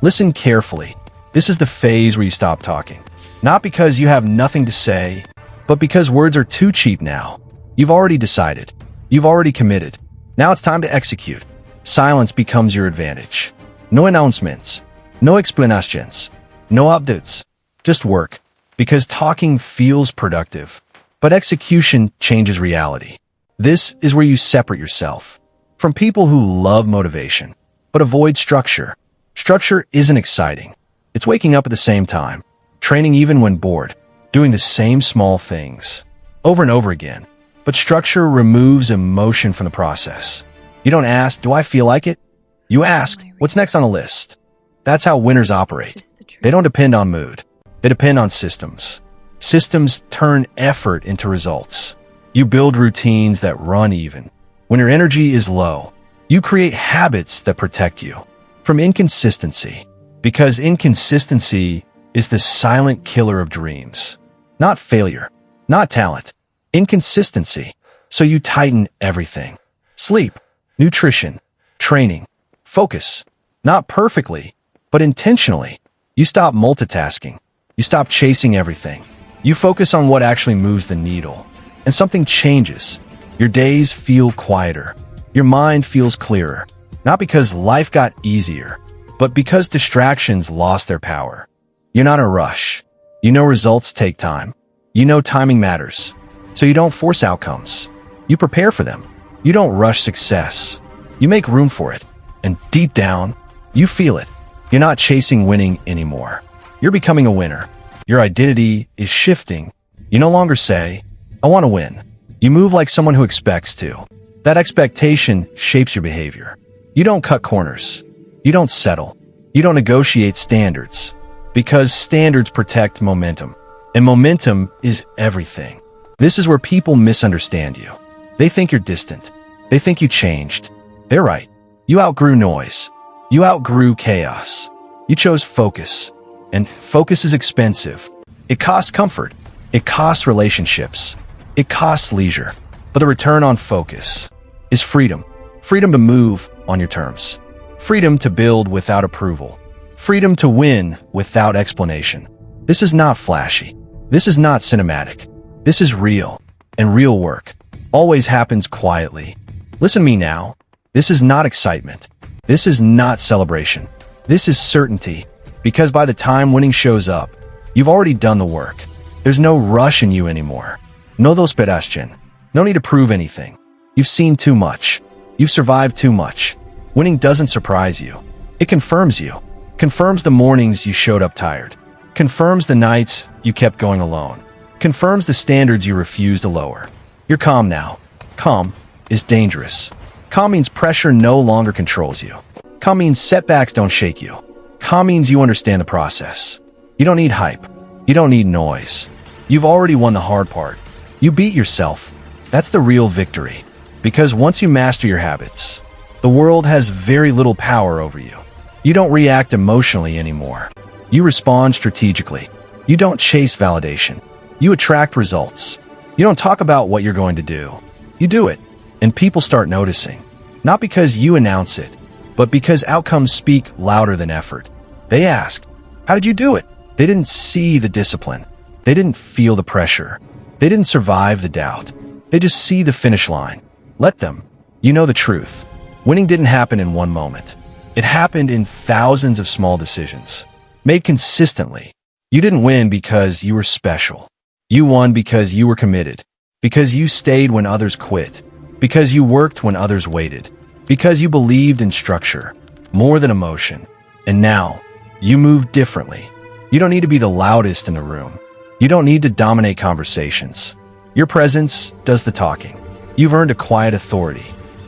Listen carefully. This is the phase where you stop talking. Not because you have nothing to say, but because words are too cheap now. You've already decided. You've already committed. Now it's time to execute. Silence becomes your advantage. No announcements. No explanations. No updates. Just work. Because talking feels productive. But execution changes reality. This is where you separate yourself from people who love motivation, but avoid structure. Structure isn't exciting. It's waking up at the same time, training even when bored, doing the same small things over and over again. But structure removes emotion from the process. You don't ask, do I feel like it? You ask, what's next on the list? That's how winners operate. They don't depend on mood. They depend on systems. Systems turn effort into results. You build routines that run even. When your energy is low, you create habits that protect you from inconsistency. Because inconsistency is the silent killer of dreams. Not failure, not talent. Inconsistency. So you tighten everything. Sleep, nutrition, training, focus. Not perfectly, but intentionally. You stop multitasking. You stop chasing everything. You focus on what actually moves the needle. And something changes. Your days feel quieter. Your mind feels clearer. Not because life got easier, but because distractions lost their power. You're not in a rush. You know results take time. You know timing matters. So you don't force outcomes. You prepare for them. You don't rush success. You make room for it. And deep down, you feel it. You're not chasing winning anymore. You're becoming a winner. Your identity is shifting. You no longer say, I want to win. You move like someone who expects to. That expectation shapes your behavior. You don't cut corners. You don't settle. You don't negotiate standards. Because standards protect momentum. And momentum is everything. This is where people misunderstand you. They think you're distant. They think you changed. They're right. You outgrew noise. You outgrew chaos. You chose focus. And focus is expensive. It costs comfort. It costs relationships. It costs leisure. But the return on focus is freedom. Freedom to move on your terms. Freedom to build without approval. Freedom to win without explanation. This is not flashy. This is not cinematic. This is real. And real work always happens quietly. Listen to me now. This is not excitement. This is not celebration. This is certainty. Because by the time winning shows up, you've already done the work. There's no rush in you anymore. No dos pedastion. No need to prove anything. You've seen too much. You've survived too much. Winning doesn't surprise you. It confirms you. Confirms the mornings you showed up tired. Confirms the nights you kept going alone. Confirms the standards you refuse to lower. You're calm now. Calm is dangerous. Calm means pressure no longer controls you. Calm means setbacks don't shake you. Calm means you understand the process. You don't need hype. You don't need noise. You've already won the hard part. You beat yourself. That's the real victory. Because once you master your habits, the world has very little power over you. You don't react emotionally anymore. You respond strategically. You don't chase validation. You attract results. You don't talk about what you're going to do. You do it. And people start noticing. Not because you announce it, but because outcomes speak louder than effort. They ask, how did you do it? They didn't see the discipline. They didn't feel the pressure. They didn't survive the doubt. They just see the finish line. Let them. You know the truth. Winning didn't happen in one moment. It happened in thousands of small decisions, made consistently. You didn't win because you were special. You won because you were committed. Because you stayed when others quit. Because you worked when others waited. Because you believed in structure, more than emotion. And now, you move differently. You don't need to be the loudest in the room. You don't need to dominate conversations. Your presence does the talking. You've earned a quiet authority.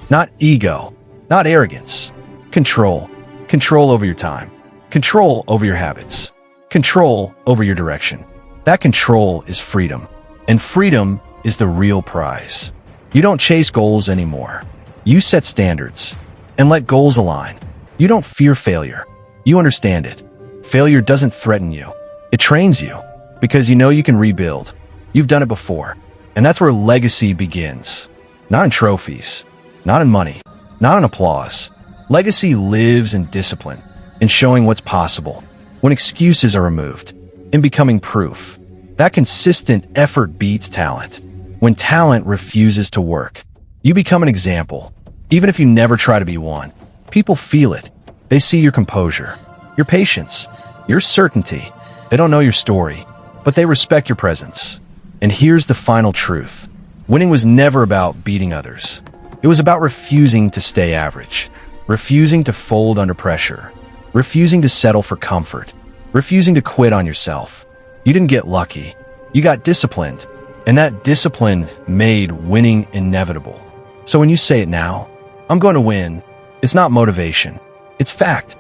Not ego, not arrogance. Control. Control over your time. Control over your habits. Control over your direction. That control is freedom. And freedom is the real prize. You don't chase goals anymore. You set standards and let goals align. You don't fear failure. You understand it. Failure doesn't threaten you. It trains you because you know you can rebuild. You've done it before. And that's where legacy begins. Not in trophies, not in money, not in applause. Legacy lives in discipline. in showing what's possible, when excuses are removed, in becoming proof. That consistent effort beats talent. When talent refuses to work, you become an example. Even if you never try to be one, people feel it. They see your composure, your patience, your certainty. They don't know your story, but they respect your presence. And here's the final truth. Winning was never about beating others. It was about refusing to stay average, refusing to fold under pressure, refusing to settle for comfort, refusing to quit on yourself. You didn't get lucky. You got disciplined, and that discipline made winning inevitable. So when you say it now, I'm going to win, it's not motivation. It's fact.